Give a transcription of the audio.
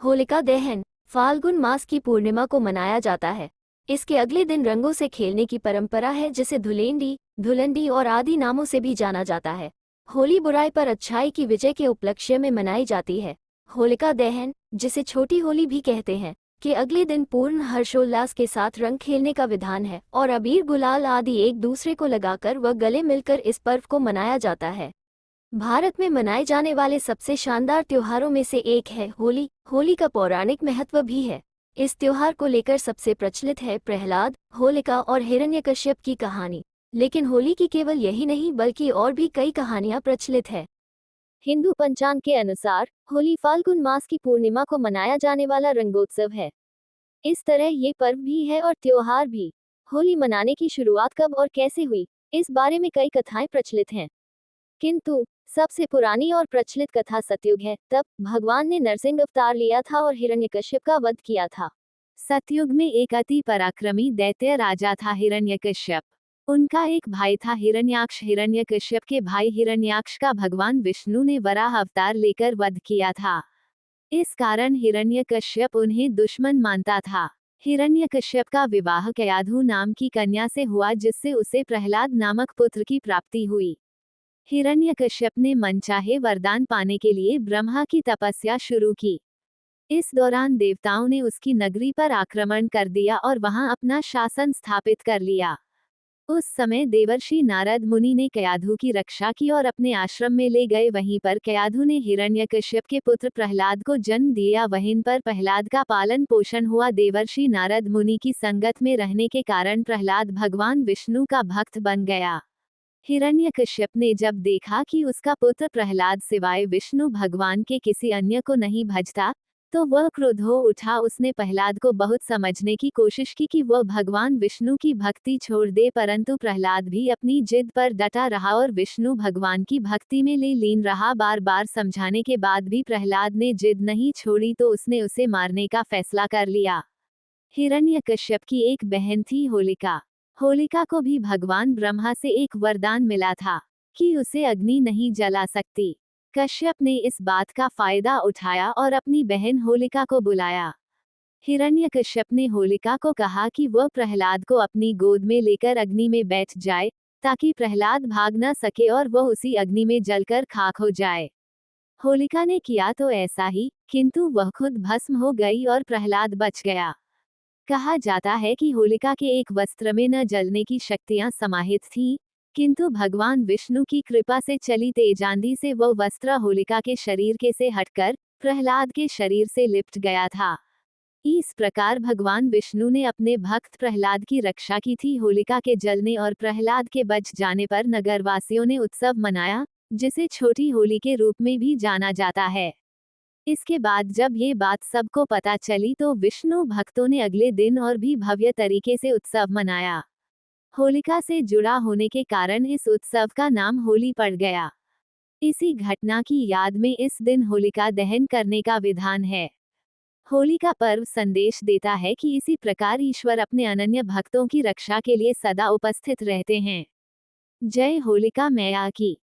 होलिका दहन फाल्गुन मास की पूर्णिमा को मनाया जाता है। इसके अगले दिन रंगों से खेलने की परंपरा है, जिसे धुलेंडी, धुलंडी और आदि नामों से भी जाना जाता है। होली बुराई पर अच्छाई की विजय के उपलक्ष्य में मनाई जाती है। होलिका दहन, जिसे छोटी होली भी कहते हैं, के अगले दिन पूर्ण हर्षोल्लास के साथ रंग खेलने का विधान है और अबीर गुलाल आदि एक दूसरे को लगाकर व गले मिलकर इस पर्व को मनाया जाता है। भारत में मनाए जाने वाले सबसे शानदार त्योहारों में से एक है होली। होली का पौराणिक महत्व भी है। इस त्योहार को लेकर सबसे प्रचलित है प्रहलाद, होलिका और हिरण्यकश्यप की कहानी। लेकिन होली की केवल यही नहीं बल्कि और भी कई कहानियां प्रचलित है। हिंदू पंचांग के अनुसार होली फाल्गुन मास की पूर्णिमा को मनाया जाने वाला रंगोत्सव है। इस तरह ये पर्व भी है और त्योहार भी। होली मनाने की शुरुआत कब और कैसे हुई, इस बारे में कई कथाएं प्रचलित हैं। किंतु सबसे पुरानी और प्रचलित कथा सतयुग है। तब भगवान ने नरसिंह अवतार लिया था और हिरण्यकश्यप का वध किया था। सतयुग में एक अति पराक्रमी दैत्य राजा था हिरण्यकश्यप। उनका एक भाई था हिरण्याक्ष। हिरण्यकश्यप के भाई हिरण्याक्ष का भगवान विष्णु ने वराह अवतार लेकर वध किया था। इस कारण हिरण्यकश्यप उन्हें दुश्मन मानता था। हिरण्यकश्यप का विवाह कयाधु नाम की कन्या से हुआ, जिससे उसे प्रहलाद नामक पुत्र की प्राप्ति हुई। हिरण्यकश्यप ने मनचाहे वरदान पाने के लिए ब्रह्मा की तपस्या शुरू की। इस दौरान देवताओं ने उसकी नगरी पर आक्रमण कर दिया और वहां अपना शासन स्थापित कर लिया। उस समय देवर्षि नारद मुनि ने कयाधु की रक्षा की और अपने आश्रम में ले गए। वहीं पर कयाधु ने हिरण्यकश्यप के पुत्र प्रहलाद को जन्म दिया। वहीं पर प्रहलाद का पालन पोषण हुआ। देवर्षि नारद मुनि की संगत में रहने के कारण प्रहलाद भगवान विष्णु का भक्त बन गया। हिरण्यकश्यप ने जब देखा कि उसका पुत्र प्रहलाद सिवाय विष्णु भगवान के किसी अन्य को नहीं भजता, तो वह क्रुद्ध हो उठा। उसने प्रहलाद को बहुत समझने की कोशिश की कि वह भगवान विष्णु की भक्ति छोड़ दे, परंतु प्रहलाद भी अपनी जिद पर डटा रहा और विष्णु भगवान की भक्ति में लीन रहा। बार बार समझाने के बाद भी प्रहलाद ने जिद नहीं छोड़ी, तो उसने उसे मारने का फैसला कर लिया। हिरण्यकश्यप की एक बहन थी होलिका। होलिका को भी भगवान ब्रह्मा से एक वरदान मिला था कि उसे अग्नि नहीं जला सकती। कश्यप ने इस बात का फायदा उठाया और अपनी बहन होलिका को बुलाया। हिरण्यकश्यप ने होलिका को कहा कि वह प्रहलाद को अपनी गोद में लेकर अग्नि में बैठ जाए, ताकि प्रहलाद भाग न सके और वह उसी अग्नि में जलकर खाक हो जाए। होलिका ने किया तो ऐसा ही, किंतु वह खुद भस्म हो गई और प्रहलाद बच गया। कहा जाता है कि होलिका के एक वस्त्र में न जलने की शक्तियां समाहित थीं, किंतु भगवान विष्णु की कृपा से चली तेज आंधी से वह वस्त्र होलिका के शरीर के से हटकर प्रहलाद के शरीर से लिपट गया था। इस प्रकार भगवान विष्णु ने अपने भक्त प्रहलाद की रक्षा की थी। होलिका के जलने और प्रहलाद के बच जाने पर नगरवासियों ने उत्सव मनाया, जिसे छोटी होली के रूप में भी जाना जाता है। इसके बाद जब ये बात सबको पता चली, तो विष्णु भक्तों ने अगले दिन और भी भव्य तरीके से उत्सव मनाया। होलिका से जुड़ा होने के कारण इस उत्सव का नाम होली पड़ गया। इसी घटना की याद में इस दिन होलिका दहन करने का विधान है। होली का पर्व संदेश देता है कि इसी प्रकार ईश्वर अपने अनन्य भक्तों की रक्षा के लिए सदा उपस्थित रहते हैं। जय होलिका मैया की।